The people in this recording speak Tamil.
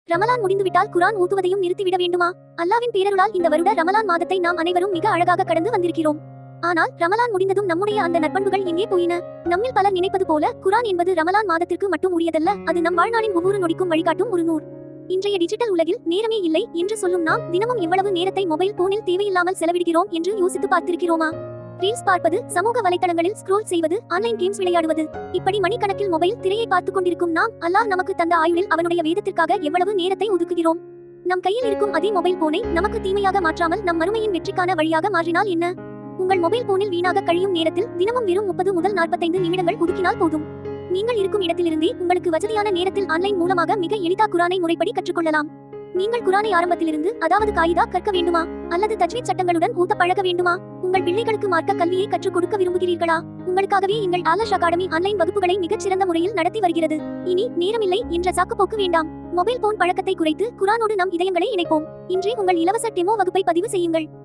ரமலான் முடிந்துவிட்டால் குரான் ஊதுவதையும் நிறுத்திவிட வேண்டுமா? அல்லாவின் பேரருளால் இந்த வருட ரமலான் மாதத்தை நாம் அனைவரும் மிக அழகாக கடந்து வந்திருக்கிறோம். ஆனால் ரமலான் முடிந்ததும் நம்முடைய அந்த நற்பண்புகள் எங்கே போயின? நம்மில் பலர் நினைப்பது போல குரான் என்பது ரமலான் மாதத்திற்கு மட்டும் உரியதல்ல, அது நம் வாழ்நாளின் ஒவ்வொரு நொடிக்கும் வழிகாட்டும் ஒரு நூர். இன்றைய டிஜிட்டல் உலகில் நேரமே இல்லை என்று சொல்லும் நாம் தினமும் எவ்வளவு நேரத்தை மொபைல் போனில் தேவையில்லாமல் செலவிடுகிறோம் என்று யோசித்து பார்த்திருக்கிறோமா? ரீல்ஸ் பார்ப்பது, சமூக வலைத்தளங்களில் ஸ்க்ரோல் செய்வது, ஆன்லைன் கேம்ஸ் விளையாடுவது, இப்படி மணிக்கணக்கில் மொபைல் திரையை பார்த்துக் கொண்டிருக்கும் நாம் அல்லாஹ் நமக்கு தந்த ஆயுளில் அவனுடைய வேதத்திற்காக எவ்வளவு நேரத்தை ஒதுக்குகிறோம்? நம் கையில் இருக்கும் அதே மொபைல் போனை நமக்கு தீமையாக மாற்றாமல் நம் மறுமையின் வெற்றிக்கான வழியாக மாற்றினால் என்ன? உங்கள் மொபைல் போனில் வீணாக கழியும் நேரத்தில் தினமும் வெறும் 30 முதல் 45 நிமிடங்கள் ஒதுக்கினால் போதும். நீங்கள் இருக்கும் இடத்திலிருந்தே உங்களுக்கு வசதியான நேரத்தில் ஆன்லைன் மூலமாக மிக எளிதாக குரானை முறைப்படி கற்றுக்கொள்ளலாம். நீங்கள் குரானை ஆரம்பத்திலிருந்து, அதாவது காயிதா கற்க வேண்டுமா? அல்லது தஜ்வீத் சட்டங்களுடன் ஊத்த பழக வேண்டுமா? உங்கள் பிள்ளைகளுக்கு மார்க்க கல்வியை கற்றுக் கொடுக்க விரும்புகிறீர்களா? உங்களுக்காகவே எங்கள் ஆலஷ் அகாடமி ஆன்லைன் வகுப்புகளை மிகச்சிறந்த முறையில் நடத்தி வருகிறது. இனி நேரமில்லை என்ற சாக்குப்போக்கு வேண்டாம். மொபைல் போன் பழக்கத்தை குறைத்து குரானோடு நம் இதயங்களை இணைப்போம். இன்றே உங்கள் இலவச டெமோ வகுப்பை பதிவு செய்யுங்கள்.